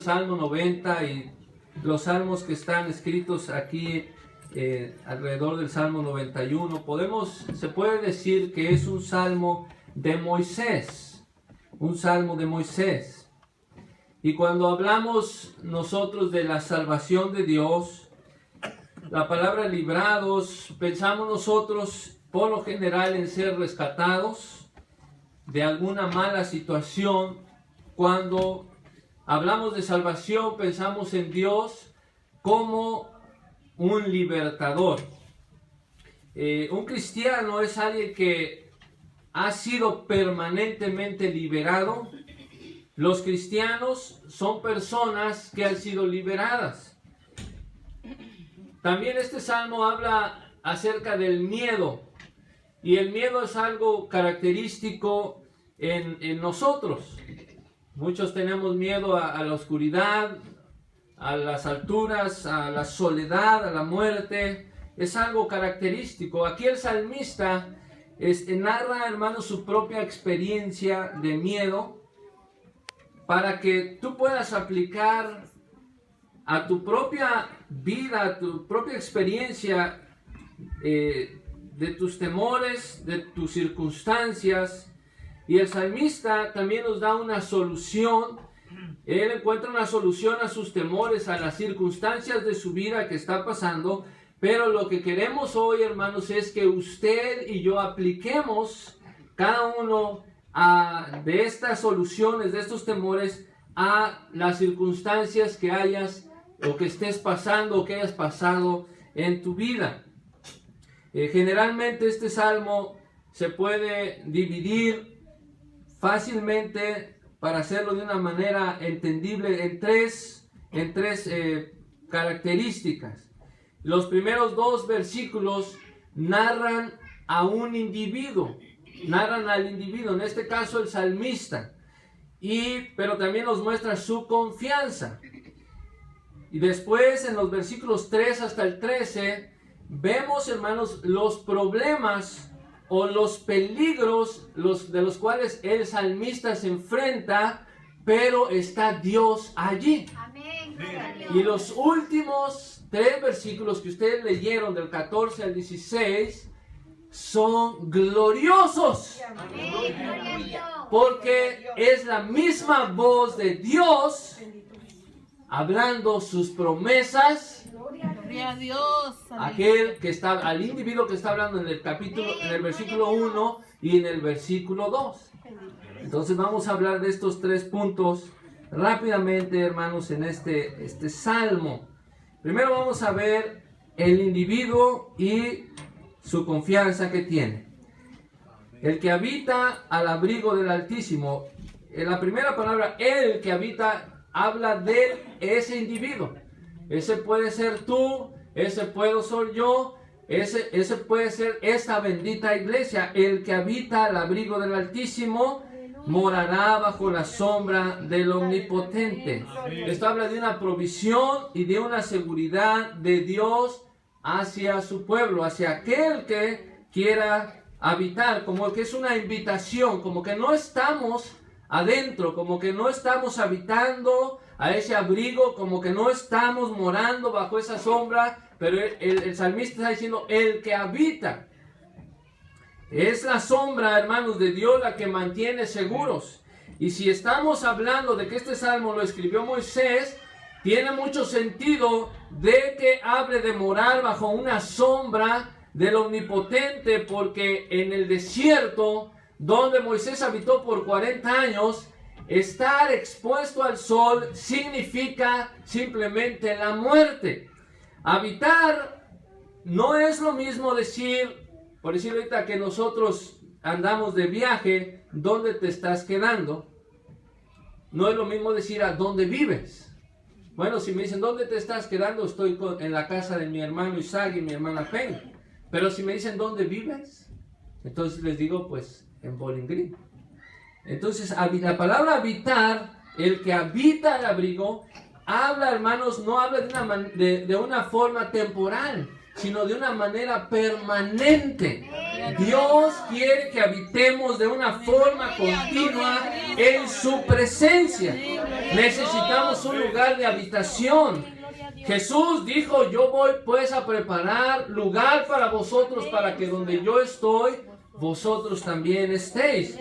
Salmo 90 y los salmos que están escritos aquí alrededor del Salmo 91, se puede decir que es un salmo de Moisés, un salmo de Moisés. Y cuando hablamos nosotros de la salvación de Dios, la palabra librados, pensamos nosotros por lo general en ser rescatados de alguna mala situación. Cuando hablamos de salvación, pensamos en Dios como un libertador. Un cristiano es alguien que ha sido permanentemente liberado. Los cristianos son personas que han sido liberadas. También este salmo habla acerca del miedo. Y el miedo es algo característico en nosotros. Muchos tenemos miedo a la oscuridad, a las alturas, a la soledad, a la muerte. Es algo característico. Aquí el salmista narra, hermanos, su propia experiencia de miedo para que tú puedas aplicar a tu propia vida, a tu propia experiencia de tus temores, de tus circunstancias. Y el salmista también nos da una solución. Él encuentra una solución a sus temores, a las circunstancias de su vida que está pasando. Pero lo que queremos hoy, hermanos, es que usted y yo apliquemos cada uno de estas soluciones, de estos temores, a las circunstancias que hayas o que estés pasando o que hayas pasado en tu vida. Generalmente este salmo se puede dividir fácilmente, para hacerlo de una manera entendible, en tres características. Los primeros dos versículos narran a un individuo, narran al individuo, en este caso el salmista, pero también nos muestra su confianza. Y después en los versículos 3 hasta el 13, vemos, hermanos, los problemas o los peligros de los cuales el salmista se enfrenta, pero está Dios allí. Amén. Y los últimos 3 versículos que ustedes leyeron, del 14 al 16, son gloriosos. Amén. Porque es la misma voz de Dios hablando sus promesas. Gloria a Dios. Al individuo que está hablando en el versículo 1 y en el versículo 2. Entonces vamos a hablar de estos 3 puntos rápidamente, hermanos, en este salmo. Primero vamos a ver el individuo y su confianza que tiene. El que habita al abrigo del Altísimo. En la primera palabra, el que habita, habla de ese individuo. Ese puede ser tú, ese puedo ser yo, ese puede ser esta bendita iglesia. El que habita al abrigo del Altísimo morará bajo la sombra del Omnipotente. Esto habla de una provisión y de una seguridad de Dios hacia su pueblo, hacia aquel que quiera habitar, como que es una invitación, como que no estamos adentro, como que no estamos habitando a ese abrigo, como que no estamos morando bajo esa sombra, pero el salmista está diciendo, el que habita. Es la sombra, hermanos, de Dios la que mantiene seguros. Y si estamos hablando de que este salmo lo escribió Moisés, tiene mucho sentido de que hable de morar bajo una sombra del Omnipotente, porque en el desierto, donde Moisés habitó por 40 años, estar expuesto al sol significa simplemente la muerte. Habitar no es lo mismo por decir ahorita que nosotros andamos de viaje, ¿dónde te estás quedando? No es lo mismo decir a dónde vives. Bueno, si me dicen ¿dónde te estás quedando? Estoy en la casa de mi hermano Isaac y mi hermana Penny. Pero si me dicen ¿dónde vives? Entonces les digo pues en Bowling Green. Entonces la palabra habitar, el que habita el abrigo, habla, hermanos, no habla de una forma temporal, sino de una manera permanente. Dios quiere que habitemos de una forma continua en su presencia. Necesitamos un lugar de habitación. Jesús dijo, yo voy pues a preparar lugar para vosotros, para que donde yo estoy, vosotros también estéis.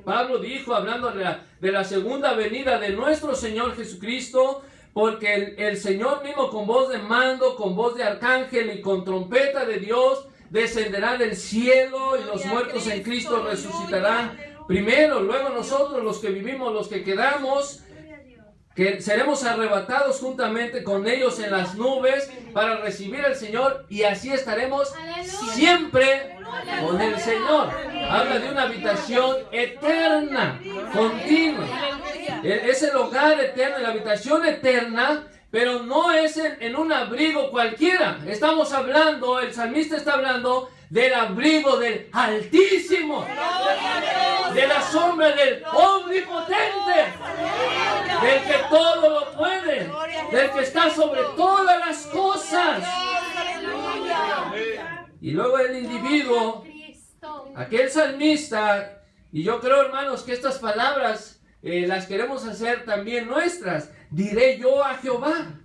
Pablo dijo, hablando de la segunda venida de nuestro Señor Jesucristo, porque el Señor mismo con voz de mando, con voz de arcángel y con trompeta de Dios, descenderá del cielo y los muertos en Cristo resucitarán primero. Luego nosotros, los que vivimos, los que quedamos, que seremos arrebatados juntamente con ellos en las nubes para recibir al Señor, y así estaremos siempre con el Señor. Habla de una habitación eterna, continua. Es el hogar eterno, la habitación eterna, pero no es en un abrigo cualquiera. Estamos hablando, el salmista está hablando del abrigo del Altísimo, de la sombra del Omnipotente, del que todo lo puede, del que está sobre todas las cosas. Y luego el individuo, aquel salmista, y yo creo, hermanos, que estas palabras las queremos hacer también nuestras. Diré yo a Jehová,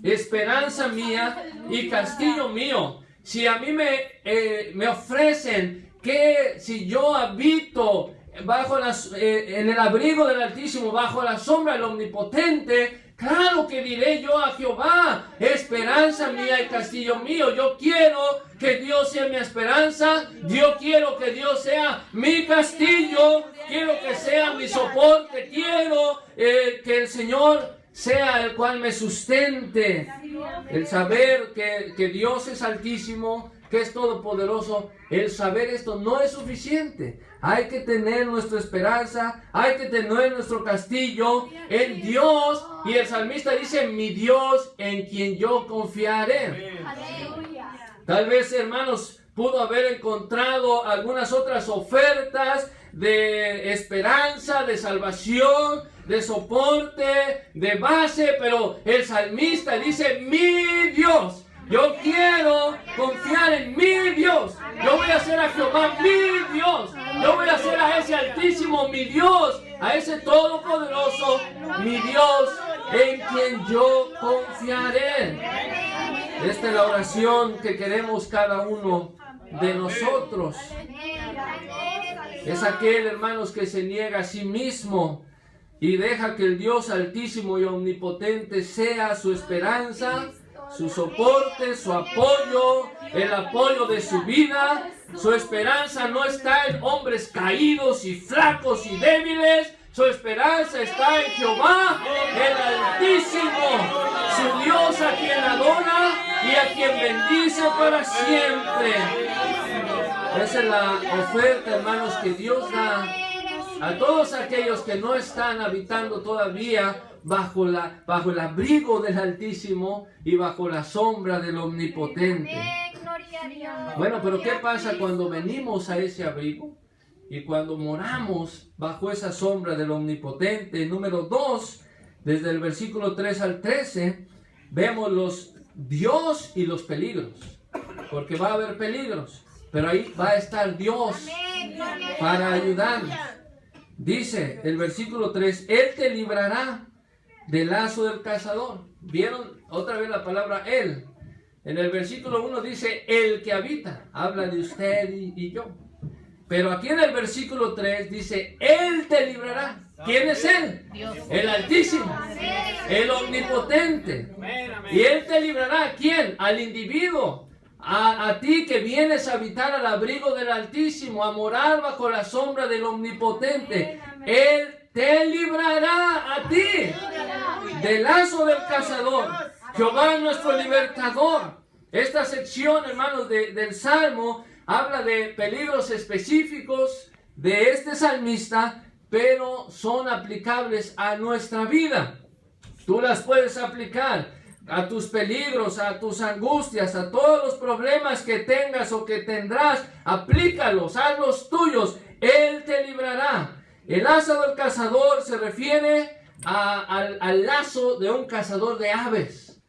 esperanza mía y castillo mío. Si a mí me ofrecen que si yo habito en el abrigo del Altísimo, bajo la sombra del Omnipotente, claro que diré yo a Jehová, esperanza mía y castillo mío. Yo quiero que Dios sea mi esperanza, yo quiero que Dios sea mi castillo, quiero que sea mi soporte, quiero que el Señor sea el cual me sustente. El saber que Dios es altísimo, que es todopoderoso, el saber esto no es suficiente. Hay que tener nuestra esperanza, hay que tener nuestro castillo en Dios. Y el salmista dice, mi Dios en quien yo confiaré. Tal vez, hermanos, pudo haber encontrado algunas otras ofertas de esperanza, de salvación, de soporte, de base, pero el salmista dice, mi Dios. Yo quiero confiar en mi Dios. Yo voy a hacer a Jehová mi Dios. Yo voy a hacer a ese Altísimo mi Dios, a ese Todopoderoso mi Dios, en quien yo confiaré. Esta es la oración que queremos cada uno de nosotros. Es aquel, hermanos, que se niega a sí mismo y deja que el Dios Altísimo y Omnipotente sea su esperanza, su soporte, su apoyo, el apoyo de su vida. Su esperanza no está en hombres caídos y flacos y débiles. Su esperanza está en Jehová, el Altísimo, su Dios a quien adora y a quien bendice para siempre. Esa es la oferta, hermanos, que Dios da a todos aquellos que no están habitando todavía bajo el abrigo del Altísimo y bajo la sombra del Omnipotente. Bueno, pero ¿qué pasa cuando venimos a ese abrigo y cuando moramos bajo esa sombra del Omnipotente? Número 2, desde el versículo 3 al 13, vemos los Dios y los peligros, porque va a haber peligros, pero ahí va a estar Dios para ayudarnos. Dice el versículo 3, Él te librará del lazo del cazador. ¿Vieron otra vez la palabra Él? En el versículo 1 dice, el que habita. Habla de usted y yo. Pero aquí en el versículo 3 dice, Él te librará. ¿Quién es Él? Dios. El Altísimo, el Omnipotente. Y Él te librará. ¿A quién? Al individuo. A ti que vienes a habitar al abrigo del Altísimo, a morar bajo la sombra del Omnipotente. Él te librará a ti del lazo del cazador. Jehová nuestro libertador. Esta sección, hermanos, del Salmo habla de peligros específicos de este salmista, pero son aplicables a nuestra vida. Tú las puedes aplicar a tus peligros, a tus angustias, a todos los problemas que tengas o que tendrás. Aplícalos, hazlos tuyos. Él te librará. El lazo del cazador se refiere al lazo de un cazador de aves.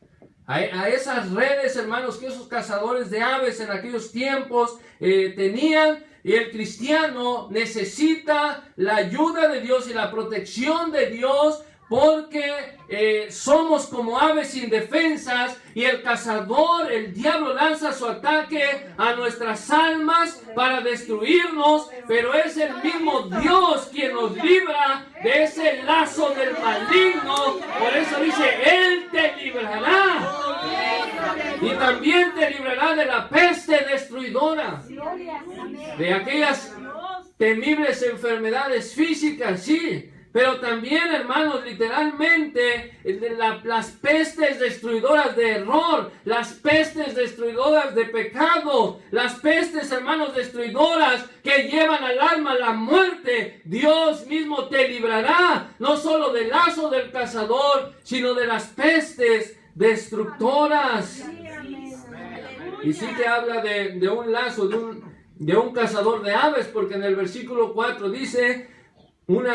a esas redes, hermanos, que esos cazadores de aves en aquellos tiempos tenían. Y el cristiano necesita la ayuda de Dios y la protección de Dios, porque somos como aves indefensas y el cazador, el diablo, lanza su ataque a nuestras almas para destruirnos, pero es el mismo Dios quien nos libra de ese lazo del maligno. Por eso dice, Él te librará y también te librará de la peste destruidora, de aquellas temibles enfermedades físicas, sí. Pero también, hermanos, literalmente, las pestes destruidoras de error, las pestes destruidoras de pecado, las pestes, hermanos, destruidoras que llevan al alma a la muerte. Dios mismo te librará, no solo del lazo del cazador, sino de las pestes destructoras. Y sí que habla de un lazo, de un cazador de aves, porque en el versículo 4 dice... Una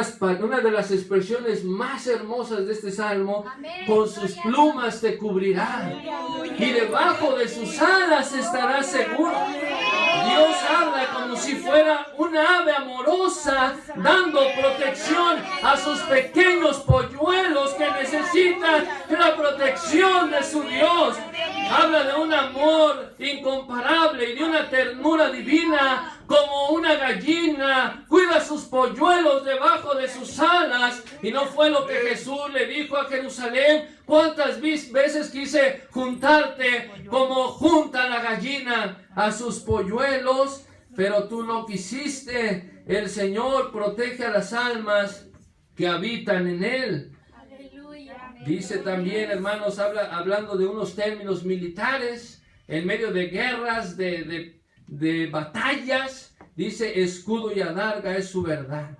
de las expresiones más hermosas de este salmo, con sus plumas te cubrirá y debajo de sus alas estarás seguro. Dios habla como si fuera una ave amorosa, dando protección a sus pequeños polluelos que necesitan la protección de su Dios. Habla de un amor incomparable y de una ternura divina, como una gallina cuida a sus polluelos debajo de sus alas. Y no fue lo que Jesús le dijo a Jerusalén: ¿cuántas veces quise juntarte como junta la gallina a sus polluelos? Pero tú no quisiste. El Señor protege a las almas que habitan en Él. Dice también, hermanos, hablando de unos términos militares, en medio de guerras, de batallas, dice: escudo y adarga es su verdad.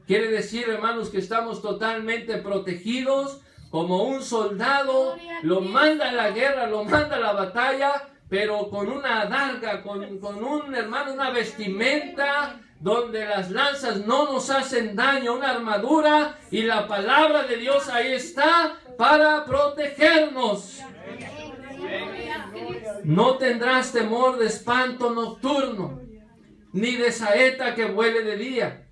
Quiere decir, hermanos, que estamos totalmente protegidos. Como un soldado lo manda a la guerra, lo manda a la batalla, pero con una adarga, con un, hermano, una vestimenta donde las lanzas no nos hacen daño, una armadura, y la palabra de Dios ahí está para protegernos. No tendrás temor de espanto nocturno, ni de saeta que vuele de día.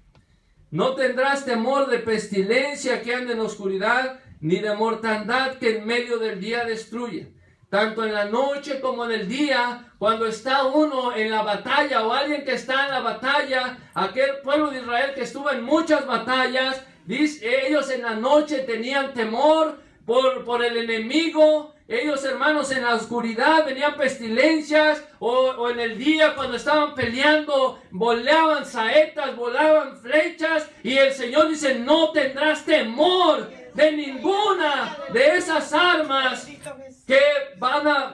No tendrás temor de pestilencia que ande en oscuridad, ni de mortandad que en medio del día destruye. Tanto en la noche como en el día, cuando está uno en la batalla o alguien que está en la batalla, aquel pueblo de Israel que estuvo en muchas batallas, dice, ellos en la noche tenían temor por el enemigo. Ellos, hermanos, en la oscuridad venían pestilencias, o en el día cuando estaban peleando, volaban saetas, volaban flechas, y el Señor dice: no tendrás temor de ninguna de esas armas que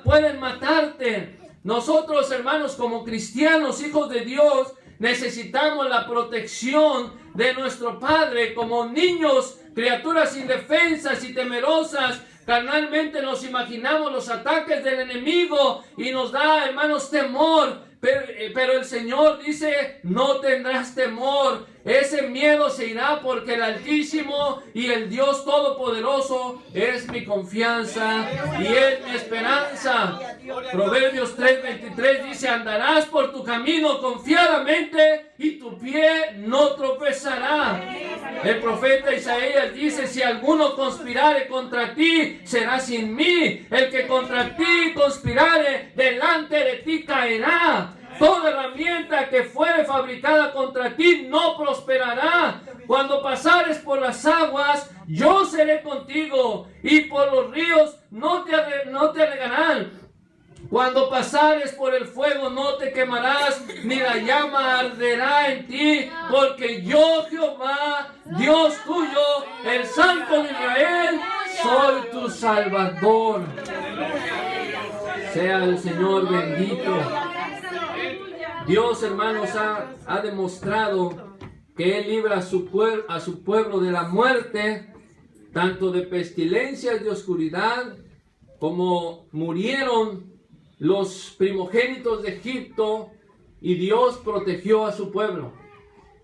pueden matarte. Nosotros, hermanos, como cristianos, hijos de Dios, necesitamos la protección de nuestro Padre. Como niños, criaturas indefensas y temerosas, carnalmente nos imaginamos los ataques del enemigo y nos da, hermanos, temor. Pero el Señor dice: no tendrás temor. Ese miedo se irá, porque el Altísimo y el Dios Todopoderoso es mi confianza y es mi esperanza. Proverbios 3:23 dice: andarás por tu camino confiadamente y tu pie no tropezará. El profeta Isaías dice: si alguno conspirare contra ti, será sin mí. El que contra ti conspirare, delante de ti caerá. Toda herramienta que fuere fabricada contra ti no prosperará. Cuando pasares por las aguas, yo seré contigo, y por los ríos no te anegarán. Cuando pasares por el fuego, no te quemarás, ni la llama arderá en ti, porque yo, Jehová, Dios tuyo, el Santo de Israel, soy tu Salvador. Sea el Señor bendito. Dios, hermanos, ha demostrado que Él libra a su pueblo de la muerte, tanto de pestilencias, de oscuridad, como murieron los primogénitos de Egipto, y Dios protegió a su pueblo.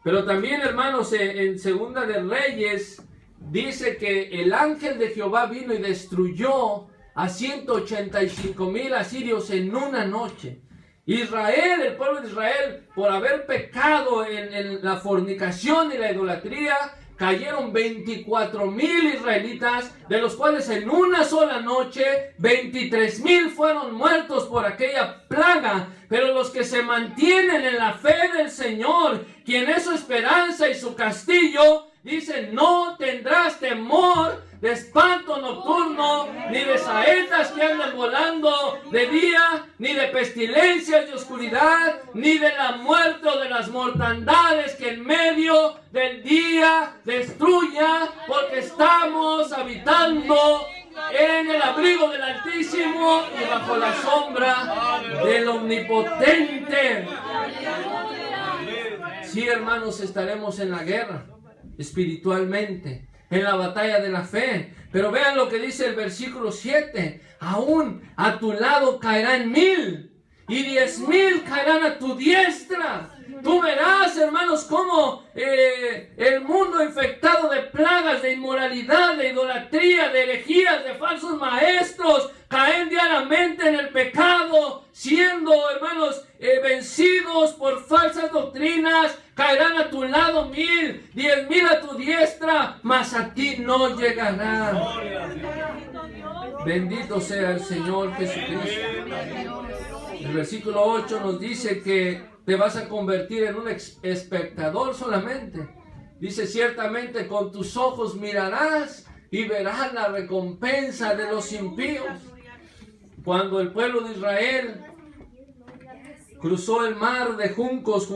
Pero también, hermanos, en Segunda de Reyes dice que el ángel de Jehová vino y destruyó a 185,000 asirios en una noche. Israel, el pueblo de Israel, por haber pecado en la fornicación y la idolatría, cayeron 24,000 israelitas, de los cuales en una sola noche 23,000 fueron muertos por aquella plaga. Pero los que se mantienen en la fe del Señor, quien es su esperanza y su castillo, dice: no tendrás temor de espanto nocturno, ni de saetas que andan volando de día, ni de pestilencias de oscuridad, ni de la muerte o de las mortandades que en medio del día destruya, porque estamos habitando en el abrigo del Altísimo y bajo la sombra del Omnipotente. Sí, hermanos, estaremos en la guerra espiritualmente, en la batalla de la fe. Pero vean lo que dice el versículo 7. Aún a tu lado caerán 1,000 y 10,000 caerán a tu diestra. Tú verás, hermanos, cómo el mundo infectado de plagas, de inmoralidad, de idolatría, de herejías, de falsos maestros, caen diariamente en el pecado, siendo, hermanos, vencidos por falsas doctrinas. Caerán a tu lado 1,000, 10,000 a tu diestra, mas a ti no llegarán. Bendito sea el Señor Jesucristo. El versículo 8 nos dice que te vas a convertir en un espectador solamente. Dice: ciertamente con tus ojos mirarás y verás la recompensa de los impíos. Cuando el pueblo de Israel cruzó el mar de juncos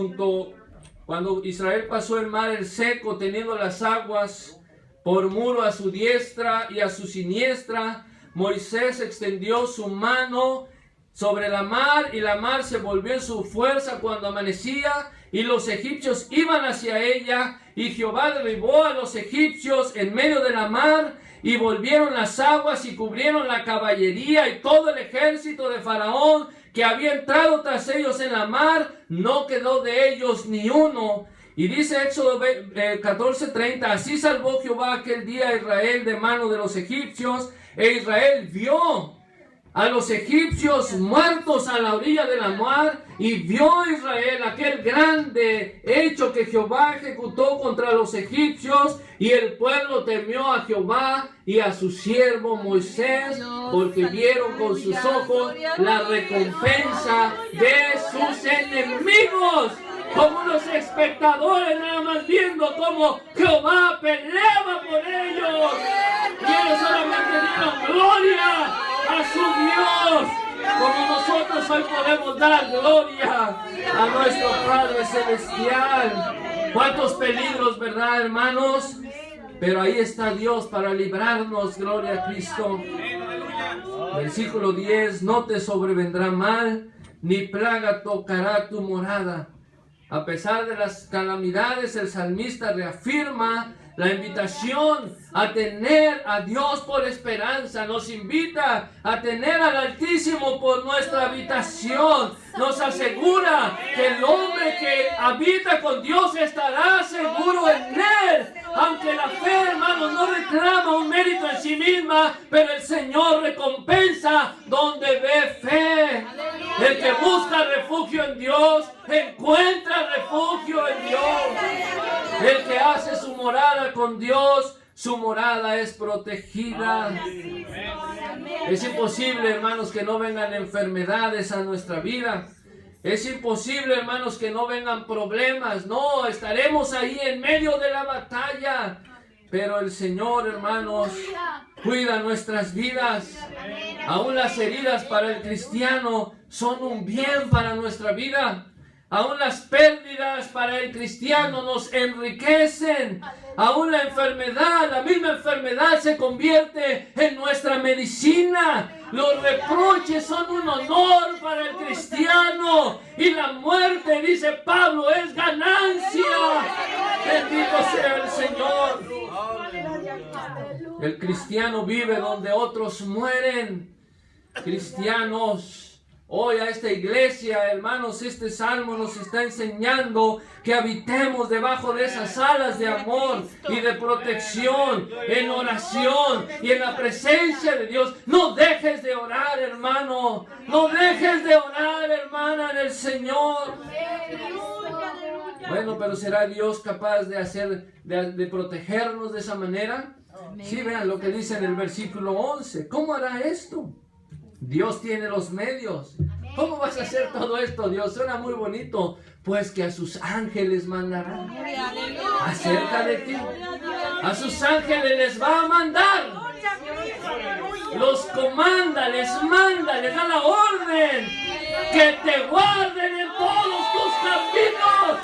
cuando Israel pasó el mar el seco, teniendo las aguas por muro a su diestra y a su siniestra, Moisés extendió su mano sobre la mar, y la mar se volvió en su fuerza cuando amanecía, y los egipcios iban hacia ella, y Jehová derribó a los egipcios en medio de la mar, y volvieron las aguas y cubrieron la caballería y todo el ejército de Faraón que había entrado tras ellos en la mar, no quedó de ellos ni uno. Y dice Éxodo 14:30: así salvó Jehová aquel día a Israel de mano de los egipcios, e Israel vio a los egipcios muertos a la orilla de la mar, y vio Israel aquel grande hecho que Jehová ejecutó contra los egipcios, y el pueblo temió a Jehová y a su siervo Moisés, porque vieron con sus ojos la recompensa de sus enemigos. Como unos espectadores nada más viendo cómo Jehová peleaba por ellos, y ellos solamente dieron gloria a su Dios, como nosotros hoy podemos dar gloria a nuestro Padre Celestial. Cuántos peligros, ¿verdad, hermanos? Pero ahí está Dios para librarnos, gloria a Cristo. Versículo 10: no te sobrevendrá mal, ni plaga tocará tu morada. A pesar de las calamidades, el salmista reafirma la invitación a tener a Dios por esperanza. Nos invita a tener al Altísimo por nuestra habitación. Nos asegura que el hombre que habita con Dios estará seguro en Él. Aunque la fe, hermanos, no reclama un mérito en sí misma, pero el Señor recompensa donde ve fe. El que busca refugio en Dios, encuentra refugio en Dios. El que hace su morada con Dios, su morada es protegida. Es imposible, hermanos, que no vengan enfermedades a nuestra vida. Es imposible, hermanos, que no vengan problemas. No, estaremos ahí en medio de la batalla. Pero el Señor, hermanos, cuida nuestras vidas. Aún las heridas para el cristiano son un bien para nuestra vida. Aún las pérdidas para el cristiano nos enriquecen. Aún la enfermedad, la misma enfermedad se convierte en nuestra medicina. Los reproches son un honor para el cristiano. Y la muerte, dice Pablo, es ganancia. Bendito sea el Señor. El cristiano vive donde otros mueren. Cristianos Hoy a esta iglesia, hermanos, este salmo nos está enseñando que habitemos debajo de esas alas de amor y de protección, en oración y en la presencia de Dios. No dejes de orar, hermano. No dejes de orar, hermana, en el Señor. Bueno, pero ¿será Dios capaz de protegernos de esa manera? Sí, vean lo que dice en el versículo 11. ¿Cómo hará esto? Dios tiene los medios. ¿Cómo vas a hacer todo esto, Dios? Suena muy bonito. Pues que a sus ángeles mandará acerca de ti. A sus ángeles les va a mandar. Los comanda, les manda, les da la orden. Que te guarden en todos tus caminos.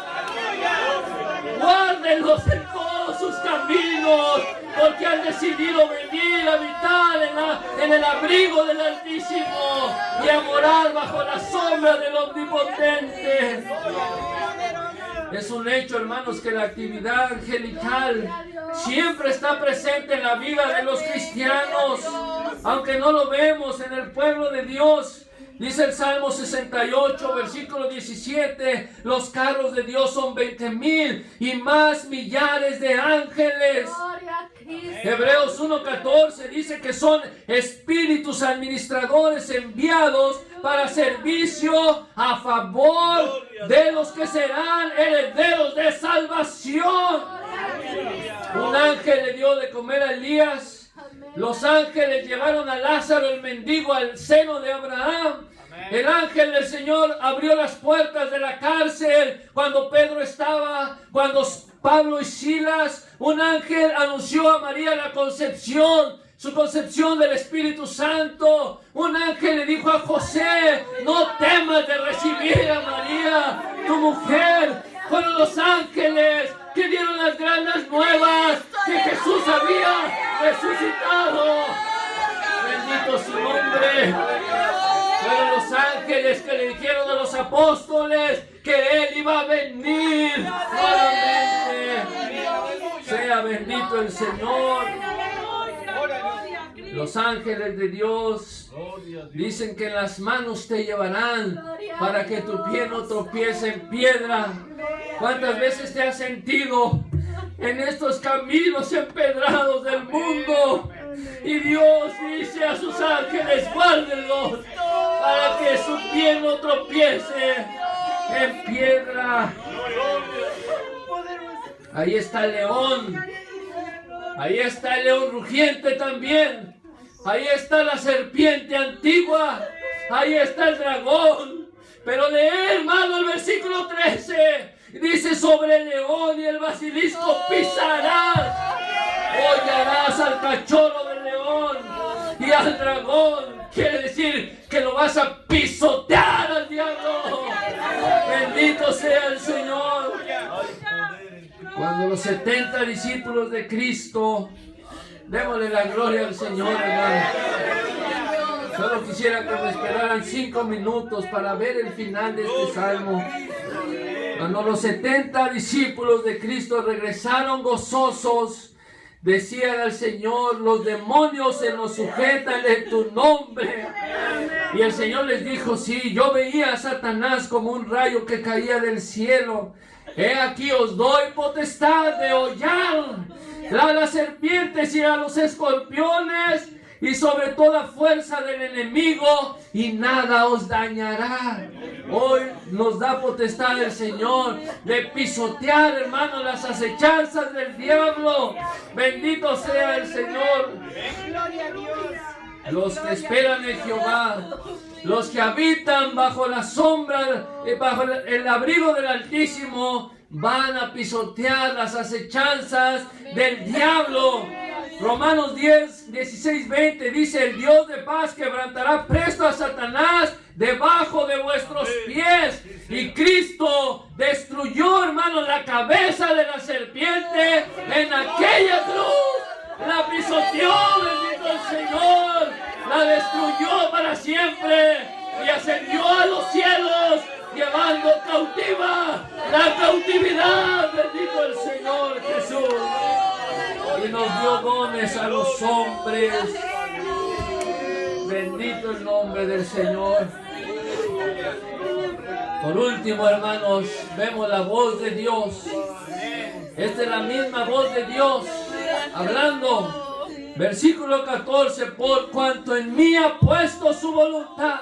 Guárdenlos en todos sus caminos. Porque han decidido venir a habitar en el abrigo del Altísimo y a morar bajo la sombra del Omnipotente. Es un hecho, hermanos, que la actividad angelical siempre está presente en la vida de los cristianos, aunque no lo vemos en el pueblo de Dios. Dice el Salmo 68, versículo 17, los carros de Dios son 20,000 y más millares de ángeles. Hebreos 1:14 dice que son espíritus administradores enviados para servicio a favor de los que serán herederos de salvación. Un ángel le dio de comer a Elías. Los ángeles llevaron a Lázaro, el mendigo, al seno de Abraham. El ángel del Señor abrió las puertas de la cárcel cuando Pablo y Silas. Un ángel anunció a María la concepción, su concepción del Espíritu Santo. Un ángel le dijo a José: no temas de recibir a María, tu mujer. Fueron los ángeles que dieron las grandes nuevas que Jesús había resucitado. Bendito su nombre. Fueron los ángeles que le dijeron a los apóstoles que Él iba a venir nuevamente. Sea bendito el Señor. Los ángeles de Dios dicen que en las manos te llevarán para que tu pie no tropiece en piedra. ¿Cuántas veces te has sentido en estos caminos empedrados del mundo? Y Dios dice a sus ángeles: guárdenlos para que su pie no tropiece en piedra. Ahí está el león. Ahí está el león rugiente también. Ahí está la serpiente antigua. Ahí está el dragón. Pero lee, hermano, el versículo 13. Dice: sobre el león y el basilisco pisarás. Hollarás al cachorro del león y al dragón. Quiere decir que lo vas a pisotear al diablo. Bendito sea el Señor. Cuando los 70 discípulos de Cristo, démosle la gloria al Señor, hermano. Solo quisiera que me esperaran 5 minutos para ver el final de este salmo. Cuando los 70 discípulos de Cristo regresaron gozosos, decían al Señor: los demonios se nos sujetan en tu nombre. Y el Señor les dijo: sí, yo veía a Satanás como un rayo que caía del cielo. He aquí os doy potestad de hollar a las serpientes y a los escorpiones y sobre toda fuerza del enemigo, y nada os dañará. Hoy nos da potestad el Señor de pisotear, hermanos, las acechanzas del diablo. Bendito sea el Señor. Los que esperan en Jehová, los que habitan bajo la sombra, bajo el abrigo del Altísimo, van a pisotear las acechanzas del diablo. Romanos 10, 16, 20 dice: el Dios de paz quebrantará presto a Satanás debajo de vuestros pies. Y Cristo destruyó, hermanos, la cabeza de la serpiente en aquella cruz. La pisoteó, bendito el Señor. La destruyó para siempre y ascendió a los cielos, llevando cautiva la cautividad. Bendito el Señor Jesús. Y nos dio dones a los hombres. Bendito el nombre del Señor. Por último, hermanos, vemos la voz de Dios. Esta es la misma voz de Dios hablando. Versículo 14, por cuanto en mí ha puesto su voluntad.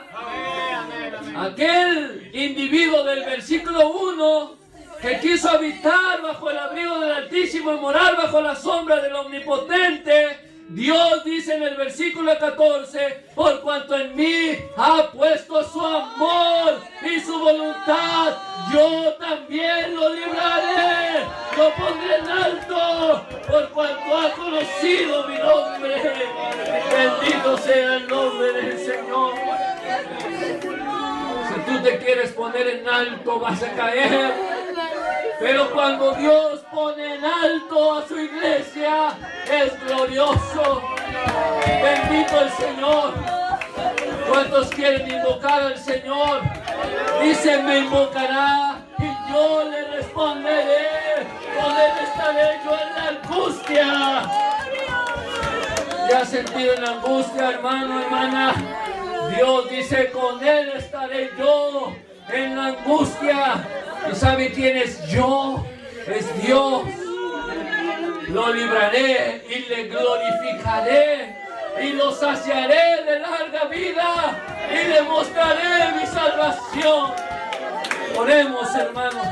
Aquel individuo del versículo 1 que quiso habitar bajo el abrigo del Altísimo y morar bajo la sombra del Omnipotente, Dios dice en el versículo 14, por cuanto en mí ha puesto su amor y su voluntad, yo también lo libraré, lo pondré en alto, por cuanto ha conocido mi nombre. Bendito sea el nombre del Señor. Si tú te quieres poner en alto, vas a caer. Pero cuando Dios pone en alto a su iglesia, es glorioso. Bendito el Señor. ¿Cuántos quieren invocar al Señor? Dice, me invocará y yo le responderé. Con él estaré yo en la angustia. ¿Ya has sentido en la angustia, hermano, hermana? Dios dice, con él estaré yo en la angustia. ¿Y sabe quién es yo? Es Dios. Lo libraré y le glorificaré y lo saciaré de larga vida y le mostraré mi salvación. Oremos, hermanos.